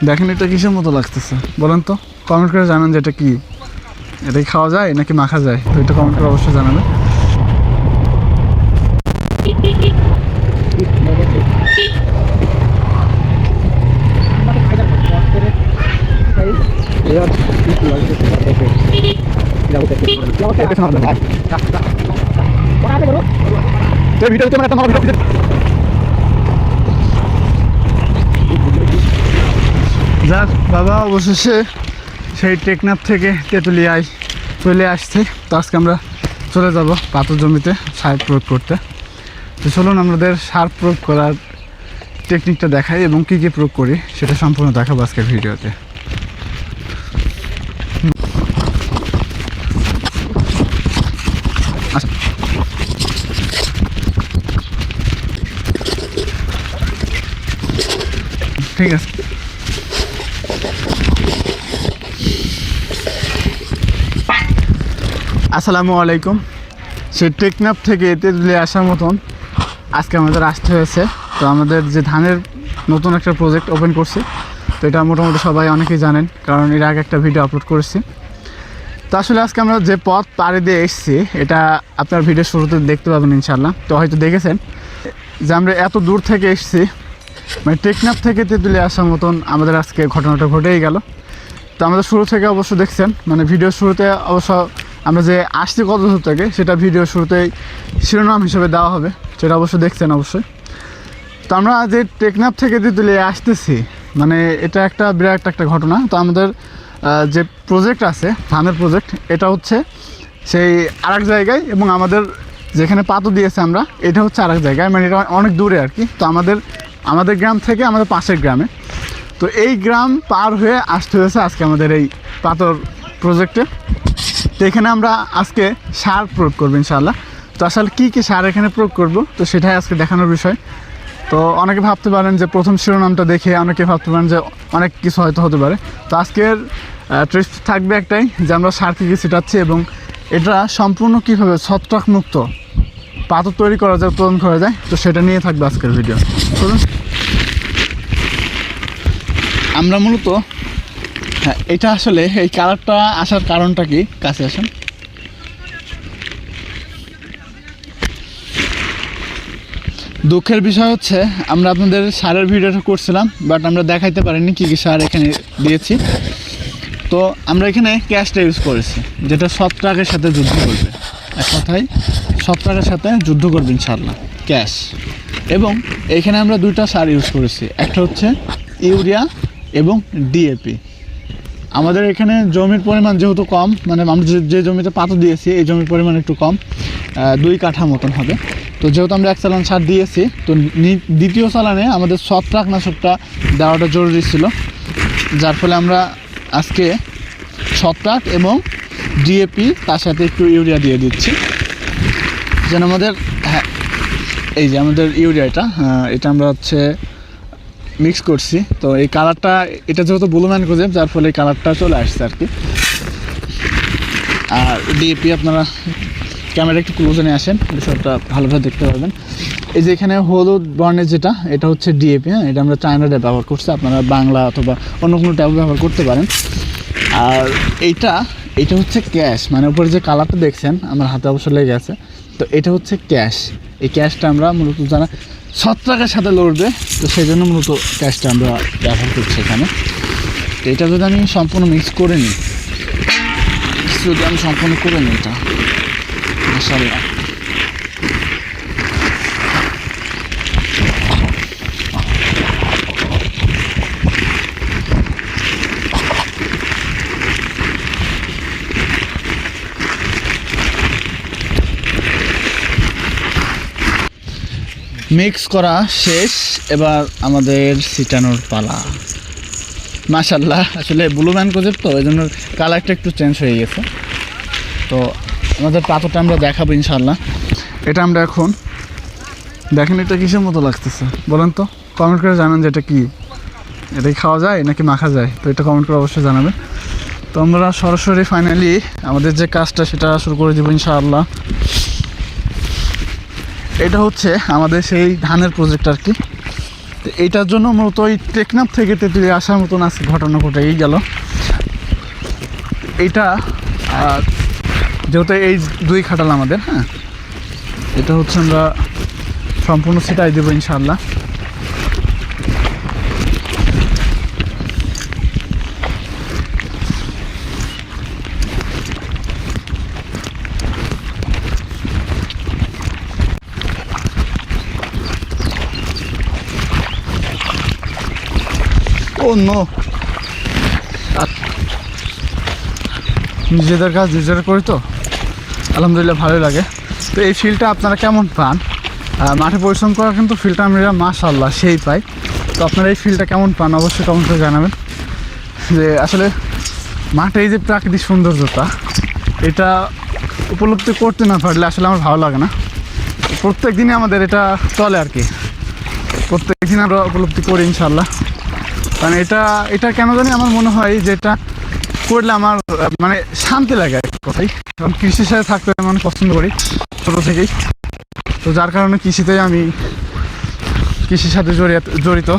দেখেন এটা কিসের মতো লাগতেছে বলেন তো, কমেন্ট করে জানান যে এটা কি, এটাই খাওয়া যায় নাকি মাখা যায়, তো এটা কমেন্ট করে অবশ্যই জানাবেন। যাক বাবা, অবশেষে সেই টেকনাফ থেকে তেঁতুলিয়ায় চলে আসছে। তো আজকে আমরা চলে যাব পাথর জমিতে সার প্রয়োগ করতে। তো চলুন আমাদের সার প্রয়োগ করার টেকনিকটা দেখাই এবং কী কী প্রয়োগ করি সেটা সম্পূর্ণ দেখাবো আজকের ভিডিওতে। ঠিক আছে, আসসালামু আলাইকুম। সেই টেকনাফ থেকে তেঁতুলিয়া আসার মতন আজকে আমাদের আসতে হয়েছে। তো আমাদের যে ধানের নতুন একটা প্রজেক্ট ওপেন করছি, তো এটা মোটামুটি সবাই অনেকেই জানেন, কারণ এর আগে একটা ভিডিও আপলোড করেছি। তো আসলে আজকে আমরা যে পথ পাড়ি দিয়ে এসেছি এটা আপনার ভিডিও শুরুতে দেখতে পাবেন ইনশাল্লাহ। তো হয়তো দেখেছেন যে আমরা এত দূর থেকে এসেছি, মানে টেকনাফ থেকে তেঁতুলিয়া আসার মতন আমাদের আজকে ঘটনাটা ঘটেই গেল। তো আমাদের শুরু থেকে অবশ্য দেখছেন, মানে ভিডিও শুরুতে অবশ্য আমরা যে আসছি কত দূর থেকে সেটা ভিডিও শুরুতেই শিরোনাম হিসেবে দেওয়া হবে, সেটা অবশ্য দেখছেন অবশ্যই। তো আমরা যে টেকনাফ থেকে তেঁতুলিয়া আসতেছি, মানে এটা একটা বিরাট একটা ঘটনা। তো আমাদের যে প্রজেক্ট আছে ধানের প্রজেক্ট, এটা হচ্ছে সেই আরেক জায়গায়, এবং আমাদের যেখানে পাথর দিয়েছে আমরা এটা হচ্ছে আরেক জায়গায়, মানে এটা অনেক দূরে আর কি। তো আমাদের গ্রাম থেকে আমাদের পাশের গ্রামে, তো এই গ্রাম পার হয়ে আসতে হয়েছে আজকে আমাদের এই পাথর প্রজেক্টে। তো এখানে আমরা আজকে সার প্রয়োগ করবো ইনশাআল্লাহ। তো আসলে কী কী সার এখানে প্রয়োগ করব, তো সেটাই আজকে দেখানোর বিষয়। তো অনেকে ভাবতে পারেন যে প্রথম শিরোনামটা দেখে অনেকে ভাবতে পারেন যে অনেক কিছু হয়তো হতে পারে। তো আজকের ট্রিপ থাকবে একটাই, যে আমরা সার কী কী ছিটাচ্ছি এবং এটা সম্পূর্ণ কীভাবে ছত্রাক মুক্ত পাথর তৈরি করা যায়, উৎপাদন করা যায়, তো সেটা নিয়ে থাকবে আজকের ভিডিও। চলুন আমরা মূলত, হ্যাঁ এটা আসলে এই কালারটা আসার কারণটা কি, কাছে আসেন। দুঃখের বিষয় হচ্ছে আমরা আপনাদের সারের ভিডিওটা করছিলাম, বাট আমরা দেখাইতে পারিনি কী কী সার এখানে দিয়েছি। তো আমরা এখানে ক্যাশটা ইউজ করেছি, যেটা ছত্রাকের সাথে যুদ্ধ করবে, এক কথায় ছত্রাকের সাথে যুদ্ধ করবে ইনশাআল্লাহ, ক্যাশ। এবং এখানে আমরা দুইটা সার ইউজ করেছি, একটা হচ্ছে ইউরিয়া এবং ডিএপি। আমাদের এখানে জমির পরিমাণ যেহেতু কম, মানে আমরা যে জমিতে পাথর দিয়েছি এই জমির পরিমাণ একটু কম, 2 কাঠা মতন হবে। তো যেহেতু আমরা 1 চালান সার দিয়েছি, তো দ্বিতীয় চালানে আমাদের ছত্রাকনাশকটা দেওয়াটা জরুরি ছিল, যার ফলে আমরা আজকে ছত্রাক এবং ডিএপি তার সাথে একটু ইউরিয়া দিয়ে দিচ্ছি, যেন আমাদের, হ্যাঁ এই যে আমাদের ইউরিয়াটা, এটা আমরা হচ্ছে মিক্স করছি। তো এই কালারটা, এটা যেহেতু ব্লু ম্যানগ্রোভ, যার ফলে এই কালারটা চলে আসছে আর কি। আর ডিএপি আপনারা ক্যামেরা একটু ক্লোজে নিয়ে আসেন, বিষয়টা ভালোভাবে দেখতে পারবেন। এই যে এখানে হলুদ বর্ণের যেটা, এটা হচ্ছে ডিএপি, হ্যাঁ এটা আমরা চায়না ট্যাব ব্যবহার করছি, আপনারা বাংলা অথবা অন্য কোনো ট্যাব ব্যবহার করতে পারেন। আর এইটা হচ্ছে ক্যাশ, মানে উপরে যে কালারটা দেখছেন আমার হাতে অবশ্য লেগে আছে, তো এটা হচ্ছে ক্যাশ। এই ক্যাশটা আমরা মূলত যারা ছত্রাকের সাথে লড়বে, তো সেই জন্য মূলত ক্যাশটা আমরা ব্যবহার করছি এখানে। তো এটা যদি আমি সম্পূর্ণ মিক্স করে নিই, এটা মাশাআল্লাহ। মিক্স করা শেষ, এবার আমাদের ছিটানোর পালা। মাশাআল্লাহ, আসলে ব্লু ম্যানগ্রোভ তো এই জন্য কালারটা একটু চেঞ্জ হয়ে গেছে। তো আমাদের পাথরটা আমরা দেখাবো ইনশাআল্লাহ। এটা আমরা এখন দেখেন এটা কিসের মতো লাগতেছে বলেন তো, কমেন্ট করে জানান যে এটা কি, এটাই খাওয়া যায় নাকি মাখা যায়, তো এটা কমেন্ট করে অবশ্যই জানাবেন। তো আমরা সরাসরি ফাইনালি আমাদের যে কাজটা সেটা শুরু করে দেবো ইনশাআল্লাহ। এটা হচ্ছে আমাদের সেই ধানের প্রজেক্ট আর কি। এইটার জন্য মূলত ওই টেকনাফ থেকে তেঁতুলিয়া আসার মতন আজকে ঘটনা ঘটেই গেল। এইটা যেহেতু এই 2 খাটাল আমাদের, হ্যাঁ, এটা হচ্ছে আমরা সম্পূর্ণ ছিটাই দেবো ইনশাআল্লাহ। ও নো, নিজেদের কাজ নিজেরা করি তো আলহামদুলিল্লাহ ভালোই লাগে। তো এই ফিলটা আপনারা কেমন পান? মাঠে পরিশ্রম করা কিন্তু ফিলটা আমরা মাশাআল্লাহ সেই পাই। তো আপনারা এই ফিলটা কেমন পান অবশ্যই কমেন্ট করে জানাবেন। যে আসলে মাঠে এই যে প্রাকৃতিক সৌন্দর্যতা, এটা উপলব্ধি করতে না পারলে আসলে আমার ভালো লাগে না। প্রত্যেক দিনই আমাদের এটা চলে আর কি, প্রত্যেক দিন আমরা উপলব্ধি করি ইনশাআল্লাহ। কারণ এটা কেন জানি আমার মনে হয় যে এটা করলে আমার মানে শান্তি লাগে এক কথাই। কারণ কৃষির সাথে থাকতে আমি অনেক পছন্দ করি ছোটো থেকেই। তো যার কারণে কৃষিতেই আমি কৃষির সাথে জড়িত।